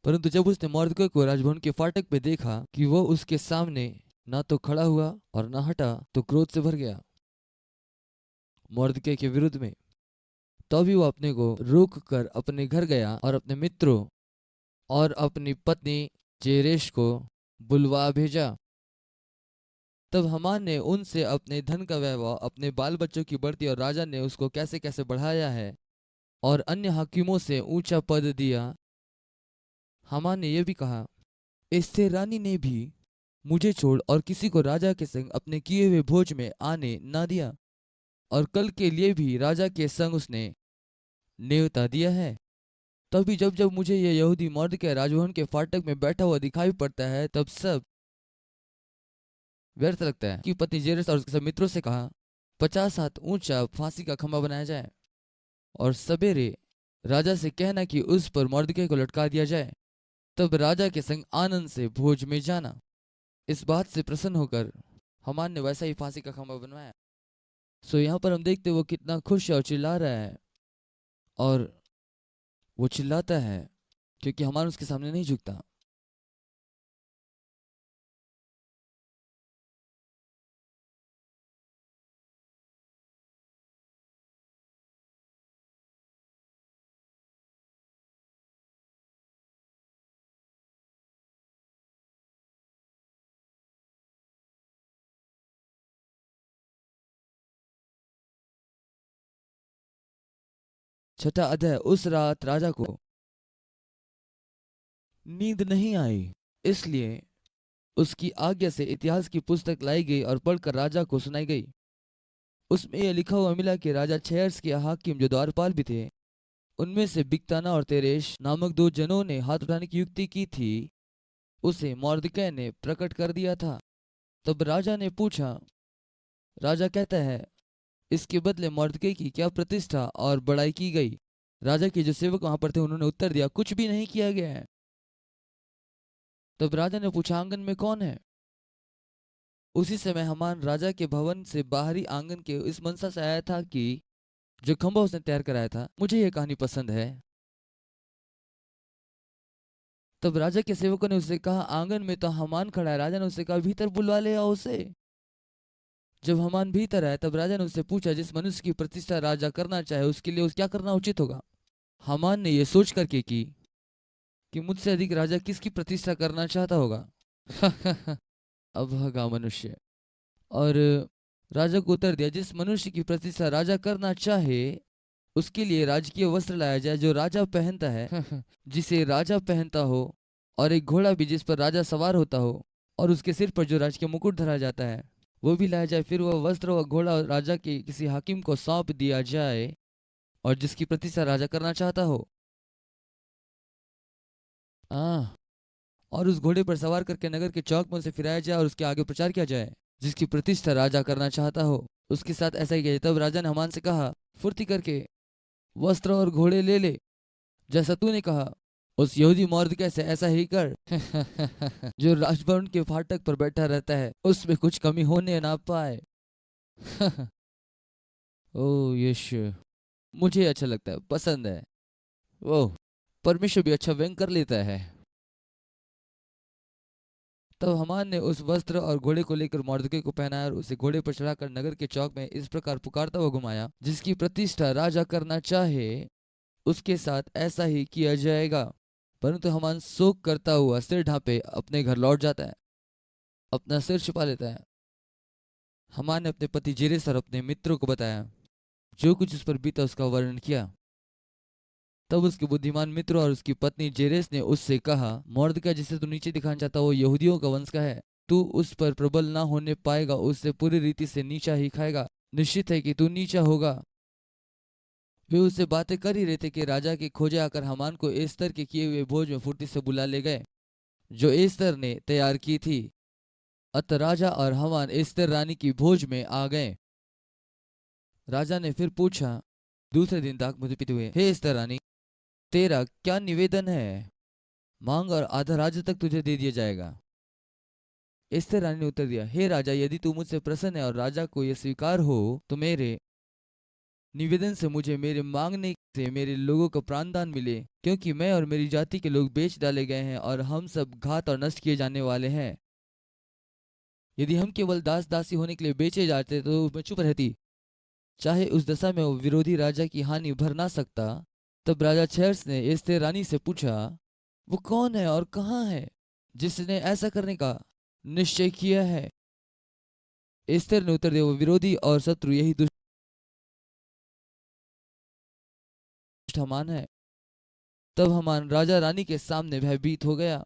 Speaker 1: परंतु जब उसने मर्दकै को राजभवन के फाटक पे देखा कि वो उसके सामने ना तो खड़ा हुआ और ना हटा, तो क्रोध से भर गया मर्दकै के विरुद्ध में। तभी वो अपने को रोक कर अपने घर गया और अपने मित्रों और अपनी पत्नी जेरेश को बुलवा भेजा। तब हमान ने उनसे अपने धन का वैभव, अपने बाल बच्चों की बढ़ती और राजा ने उसको कैसे कैसे बढ़ाया है और अन्य हाकिमों से ऊंचा पद दिया। हमान ने यह भी कहा, एस्तेर रानी ने भी मुझे छोड़ और किसी को राजा के संग अपने किए हुए भोज में आने ना दिया, और कल के लिए भी राजा के संग उसने न्योता दिया है। तभी जब जब मुझे यह यहूदी मर्द के राजभवन के फाटक में बैठा हुआ दिखाई पड़ता है तब सब व्यर्थ लगता है। कि पत्नी जेरस और उसके सब मित्रों से कहा, 50 हाथ ऊंचा फांसी का खंभा बनाया जाए और सवेरे राजा से कहना कि उस पर मर्दके को लटका दिया जाए। तब राजा के संग आनंद से भोज में जाना। इस बात से प्रसन्न होकर हमान ने वैसा ही फांसी का खंभा बनवाया। सो यहाँ पर हम देखते वो कितना खुश है और चिल्ला रहा है, और वो चिल्लाता है क्योंकि हमान उसके सामने नहीं झुकता। छठा अध्याय। उस रात राजा को नींद नहीं आई, इसलिए उसकी आज्ञा से इतिहास की पुस्तक लाई गई और पढ़कर राजा को सुनाई गई। उसमें यह लिखा हुआ मिला कि राजा छेर्स के हाकिम जो द्वारपाल भी थे, उनमें से बिक्ताना और तेरेश नामक 2 जनों ने हाथ उठाने की युक्ति की थी, उसे मॉर्दकै ने प्रकट कर दिया था। तब राजा ने पूछा, राजा कहता है, इसके बदले मॉर्दकै की क्या प्रतिष्ठा और बड़ाई की गई? राजा के जो सेवक वहां पर थे उन्होंने उत्तर दिया, कुछ भी नहीं किया गया है। तब राजा ने पूछा, आंगन में कौन है? उसी समय हमान राजा के भवन से बाहरी आंगन के इस मनसा से आया था कि जो खंभा उसने तैयार कराया था, मुझे यह कहानी पसंद है। तब राजा के सेवकों ने उससे कहा, आंगन में तो हमान खड़ा है। राजा ने उससे कहा, भीतर बुलवा ले आओ उसे। जब हमान भीतर आया तब राजा ने उससे पूछा, जिस मनुष्य की प्रतिष्ठा राजा करना चाहे उसके लिए उस क्या करना उचित होगा? हमान ने यह सोच करके की कि मुझसे अधिक राजा किसकी प्रतिष्ठा करना चाहता होगा। अभागा मनुष्य। और राजा को उत्तर दिया, जिस मनुष्य की प्रतिष्ठा राजा करना चाहे उसके लिए राजकीय वस्त्र लाया जाए जो राजा पहनता है, जिसे राजा पहनता हो, और एक घोड़ा भी जिस पर राजा सवार होता हो, और उसके सिर पर जो राजकीय मुकुट धरा जाता है वो भी लाया जाए। फिर वह वस्त्र व घोड़ा राजा के किसी हाकिम को सौंप दिया जाए और जिसकी प्रतिष्ठा राजा करना चाहता हो, और उस घोड़े पर सवार करके नगर के चौक में उसे फिराया जाए और उसके आगे प्रचार किया जाए, जिसकी प्रतिष्ठा राजा करना चाहता हो उसके साथ ऐसा ही किया। तब राजा ने हमान से कहा, फुर्ती करके वस्त्र और घोड़े ले ले, जैसा तूने कहा। उस यहूदी मौर्दकै से ऐसा ही कर जो राजभवन के फाटक पर बैठा रहता है, उसमें कुछ कमी होने ना पाए। ओ यीशु, मुझे अच्छा लगता है, पसंद है। ओह, परमेश्वर भी अच्छा व्यंग कर लेता है। तब हमान ने उस वस्त्र और घोड़े को लेकर मॉर्दकै को पहनाया और उसे घोड़े पर चढ़ाकर नगर के चौक में इस प्रकार पुकारता हुआ घुमाया, जिसकी प्रतिष्ठा राजा करना चाहे उसके साथ ऐसा ही किया जाएगा। परंतु हमान शोक करता हुआ सिर ढांपे अपने घर लौट जाता है, अपना सिर छुपा लेता है। हमान ने अपने पति जेरेस और अपने मित्रों को बताया, जो कुछ उस पर बीता उसका वर्णन किया। तब उसके बुद्धिमान मित्र और उसकी पत्नी जेरेस ने उससे कहा, मॉर्दकै जिसे तू नीचे दिखाना चाहता वो यहूदियों का वंश का है। तू उस पर प्रबल ना होने पाएगा, उससे पूरी रीति से नीचा ही खाएगा। निश्चित है कि तू नीचा होगा। वे उससे बातें कर ही रहे थे कि राजा के खोजे आकर हमान को एस्तर के किए हुए भोज में फुर्ती से बुला ले गए, जो एस्तर ने तैयार की थी। अतः राजा और हमान एस्तर रानी की भोज में आ गए। राजा ने फिर पूछा दूसरे दिन दाख मधु पीते हुए, हे एस्तर रानी, तेरा क्या निवेदन है? मांग और आधा राज्य तक तुझे दे दिया जाएगा। एस्तर रानी ने उत्तर दिया, हे राजा, यदि तू मुझसे प्रसन्न है और राजा को यह स्वीकार हो तो मेरे निवेदन से मुझे मेरे मांगने से मेरे लोगों को प्राणदान मिले, क्योंकि मैं और मेरी जाति के लोग बेच डाले गए हैं और हम सब घात और नष्ट किए जाने वाले हैं। यदि हम केवल दास दासी होने के लिए बेचे जाते तो मैं चुप रहती, चाहे उस दशा में वो विरोधी राजा की हानि भर ना सकता। तब राजा छेर्स ने एस्तेर रानी से पूछा, वो कौन है और कहाँ है जिसने ऐसा करने का निश्चय किया है? एस्तेर ने उत्तर दिया, वो विरोधी और शत्रु यही दुष्ट हमान है। तब हमान राजा रानी के सामने भयभीत हो गया।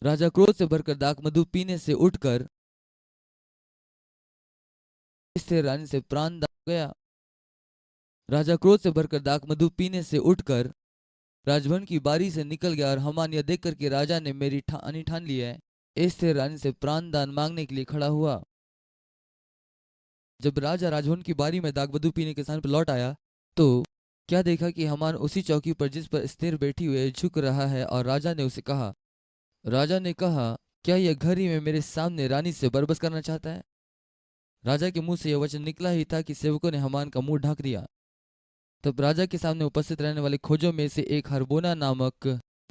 Speaker 1: राजा क्रोध से भरकर दाख मधु पीने से उठकर एस्तेर रानी से प्राण दान हो गया। राजा क्रोध से भरकर दाख मधु पीने से उठकर राजभवन की बारी से निकल गया और हमान यह देखकर कि राजा ने मेरी ठानी ठान ली है, एस्तेर रानी से प्राण दान मांगने के लिए खड़ा हुआ। जब राजा राजभवन की बारी में दाख मधु पीने के स्थान पर लौट आया तो क्या देखा कि हमान उसी चौकी पर जिस पर एस्तेर बैठी हुई है झुक रहा है। और राजा ने कहा, क्या यह घर ही में मेरे सामने रानी से बरबस करना चाहता है? राजा के मुंह से यह वचन निकला ही था कि सेवकों ने हमान का मुंह ढक दिया। तब राजा के सामने उपस्थित रहने वाले खोजों में से एक हरबोना नामक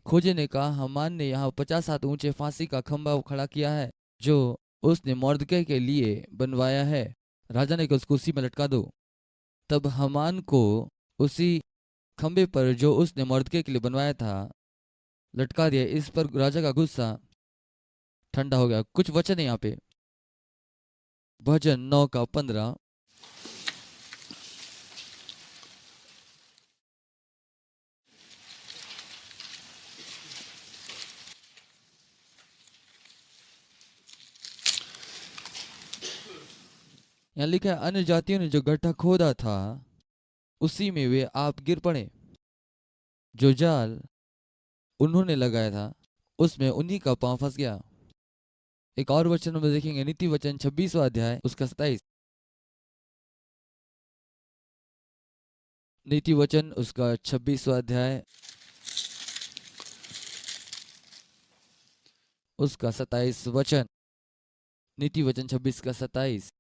Speaker 1: खोजे ने कहा, हमान ने यहाँ 50 हाथ ऊंचे फांसी का खंभा खड़ा किया है, जो उसने मॉर्दकै के लिए बनवाया है। राजा ने कहा, उसको उसी में लटका दो। तब हमान को उसी खंभे पर जो उसने मॉर्दकै के लिए बनवाया था लटका दिया। इस पर राजा का गुस्सा ठंडा हो गया। कुछ वचन है यहाँ पे, भजन 9 का 15। यहाँ लिखा है, अन्य जातियों ने जो गड्ढा खोदा था उसी में वे आप गिर पड़े, जो जाल उन्होंने लगाया था उसमें उन्हीं का पांव फंस गया। एक और वचन में देखेंगे, नीति वचन 26वां अध्याय उसका 27। नीति वचन उसका 26वां अध्याय उसका 27 वचन। नीति वचन 26 का 27,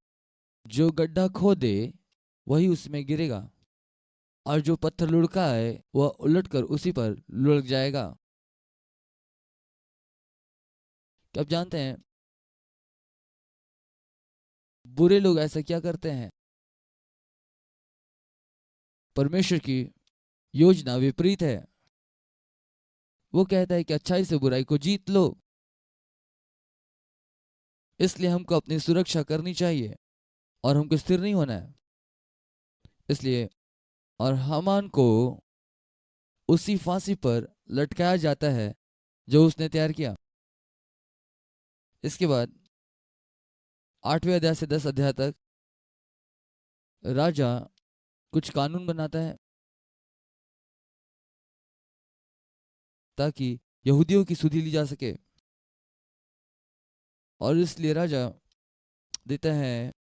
Speaker 1: जो गड्ढा खोदे वही उसमें गिरेगा, और जो पत्थर लुढ़काए वह उलटकर उसी पर लुढ़क जाएगा। क्या आप जानते हैं बुरे लोग ऐसा क्या करते हैं? परमेश्वर की योजना विपरीत है। वो कहता है कि अच्छाई से बुराई को जीत लो, इसलिए हमको अपनी सुरक्षा करनी चाहिए और हमको स्थिर नहीं होना है। इसलिए और हामान को उसी फांसी पर लटकाया जाता है जो उसने तैयार किया। इसके बाद 8वें अध्याय से 10 अध्याय तक राजा कुछ कानून बनाता है ताकि यहूदियों की सुधि ली जा सके, और इसलिए राजा देता है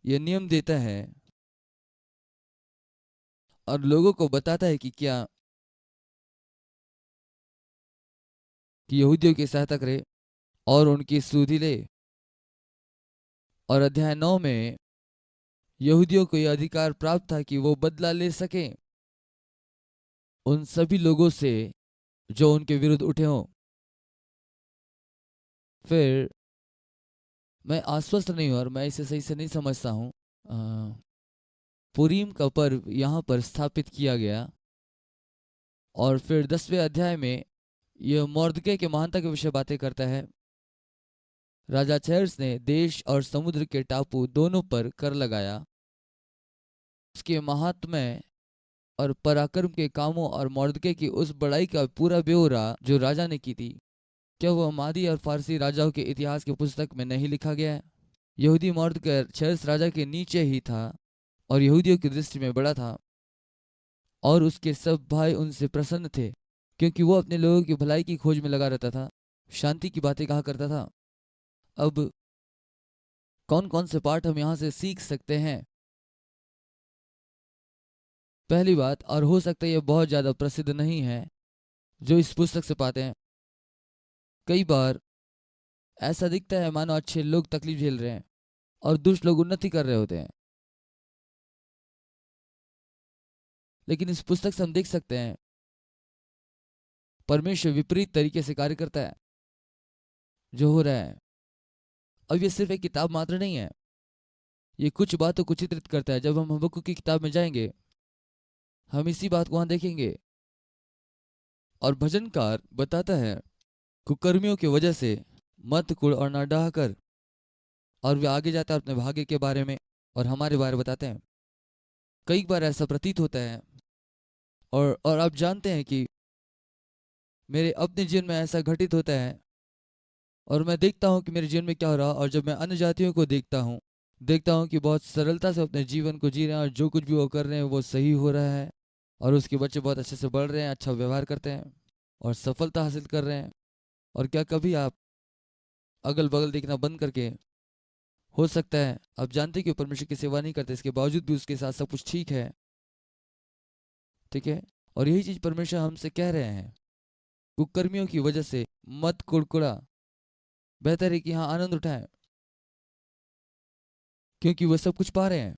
Speaker 1: यह नियम देता है और लोगों को बताता है कि क्या कि यहूदियों की सहायता करे और उनकी सुधि ले। और अध्याय 9 में यहूदियों को यह अधिकार प्राप्त था कि वो बदला ले सकें उन सभी लोगों से जो उनके विरुद्ध उठे हों। फिर मैं आश्वस्त नहीं हूं और मैं इसे सही से नहीं समझता हूं। पुरीम का पर्व यहाँ पर स्थापित किया गया और फिर 10वें अध्याय में यह मॉर्दके के महानता के विषय बातें करता है। राजा चेर्स ने देश और समुद्र के टापू दोनों पर कर लगाया। उसके महात्म्य और पराक्रम के कामों और मॉर्दके की उस बड़ाई का पूरा ब्यौरा जो राजा ने की थी, क्या वो मादी और फारसी राजाओं के इतिहास की पुस्तक में नहीं लिखा गया है? यहूदी मॉर्दके चेर्स राजा के नीचे ही था और यहूदियों की दृष्टि में बड़ा था और उसके सब भाई उनसे प्रसन्न थे क्योंकि वो अपने लोगों की भलाई की खोज में लगा रहता था, शांति की बातें कहा करता था। अब कौन कौन से पाठ हम यहाँ से सीख सकते हैं? पहली बात, और हो सकता है यह बहुत ज़्यादा प्रसिद्ध नहीं है, जो इस पुस्तक से पाते हैं, कई बार ऐसा दिखता है मानो अच्छे लोग तकलीफ झेल रहे हैं और दुष्ट लोग उन्नति कर रहे होते हैं। लेकिन इस पुस्तक से हम देख सकते हैं परमेश्वर विपरीत तरीके से कार्य करता है जो हो रहा है। अब ये सिर्फ एक किताब मात्र नहीं है, ये कुछ बातों को चित्रित करता है। जब हम हबक्कुक की किताब में जाएंगे हम इसी बात को वहां देखेंगे। और भजनकार बताता है कुकर्मियों की वजह से मत कुड़ और न डाह कर। और वे आगे जाता है अपने भाग्य के बारे में और हमारे बारे में बताते हैं। कई बार ऐसा प्रतीत होता है और आप जानते हैं कि मेरे अपने जीवन में ऐसा घटित होता है और मैं देखता हूँ कि मेरे जीवन में क्या हो रहा है। और जब मैं अन्य जातियों को देखता हूँ कि बहुत सरलता से अपने जीवन को जी रहे हैं और जो कुछ भी वो कर रहे हैं वो सही हो रहा है और उसके बच्चे बहुत अच्छे से बढ़ रहे हैं, अच्छा व्यवहार करते हैं और सफलता हासिल कर रहे हैं। और क्या कभी आप अगल बगल देखना बंद करके, हो सकता है आप जानते कि वो परमेश्वर की सेवा नहीं करते, इसके बावजूद भी उसके साथ सब कुछ ठीक है, ठीक है? और यही चीज परमेश्वर हमसे कह रहे हैं, कुकर्मियों की वजह से मत कुड़कुड़ा, बेहतर है कि यहाँ आनंद उठाएं क्योंकि वो सब कुछ पा रहे हैं।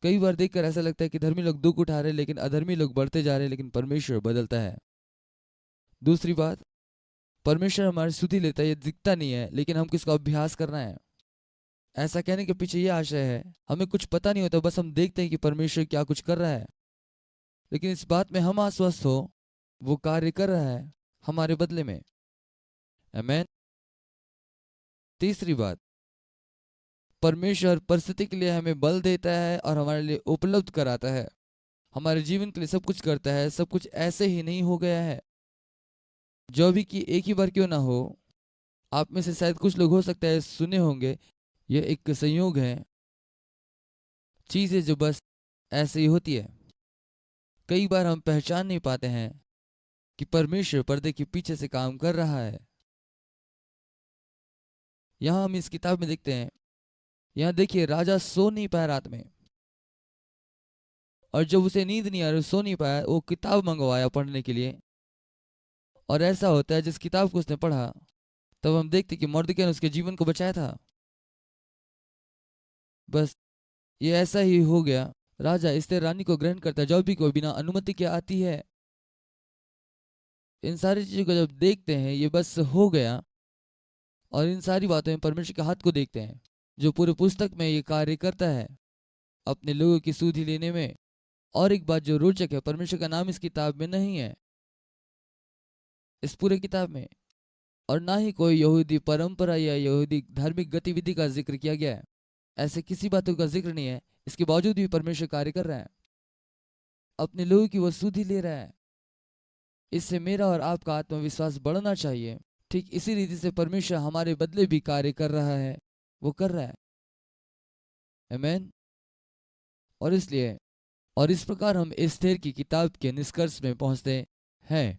Speaker 1: कई बार देखकर ऐसा लगता है कि धर्मी लोग दुख उठा रहे हैं लेकिन अधर्मी लोग बढ़ते जा रहे हैं, लेकिन परमेश्वर बदलता है। दूसरी बात, परमेश्वर हमारी स्तुति लेता है, ये दिखता नहीं है, लेकिन हमको इसका अभ्यास करना है। ऐसा कहने के पीछे ये आशय है, हमें कुछ पता नहीं होता, बस हम देखते हैं कि परमेश्वर क्या कुछ कर रहा है, लेकिन इस बात में हम आश्वस्त हो वो कार्य कर रहा है हमारे बदले में। आमीन। तीसरी बात, परमेश्वर परिस्थिति के लिए हमें बल देता है और हमारे लिए उपलब्ध कराता है, हमारे जीवन के लिए सब कुछ करता है। सब कुछ ऐसे ही नहीं हो गया है, जो भी कि एक ही बार क्यों ना हो। आप में से शायद कुछ लोग हो सकता है सुने होंगे, यह एक संयोग है, चीजें जो बस ऐसे ही होती है। कई बार हम पहचान नहीं पाते हैं कि परमेश्वर पर्दे के पीछे से काम कर रहा है। यहां हम इस किताब में देखते हैं, यहां देखिए राजा सो नहीं पाया रात में, और जब उसे नींद नहीं आ रही, सो नहीं पाया, वो किताब मंगवाया पढ़ने के लिए। और ऐसा होता है जिस किताब को उसने पढ़ा तब हम देखते कि मर्दकै ने उसके जीवन को बचाया था। बस ये ऐसा ही हो गया। राजा स्थिर रानी को ग्रहण करता है जो भी कोई बिना अनुमति के आती है। इन सारी चीजों को जब देखते हैं ये बस हो गया, और इन सारी बातों में परमेश्वर के हाथ को देखते हैं जो पूरे पुस्तक में ये कार्य करता है अपने लोगों की सुधि लेने में। और एक बात जो रोचक है, परमेश्वर का नाम इस किताब में नहीं है, इस पूरे किताब में, और ना ही कोई यहूदी परंपरा या यहूदी धार्मिक गतिविधि का जिक्र किया गया है। ऐसे किसी बातों का जिक्र नहीं है। इसके बावजूद भी परमेश्वर कार्य कर रहा है, अपने लोगों की वो सुधि ले रहा है। इससे मेरा और आपका आत्मविश्वास बढ़ना चाहिए। ठीक इसी रीति से परमेश्वर हमारे बदले भी कार्य कर रहा है, वो कर रहा है। आमीन। और इसलिए और इस प्रकार हम एस्थेर की किताब के निष्कर्ष में पहुंचते हैं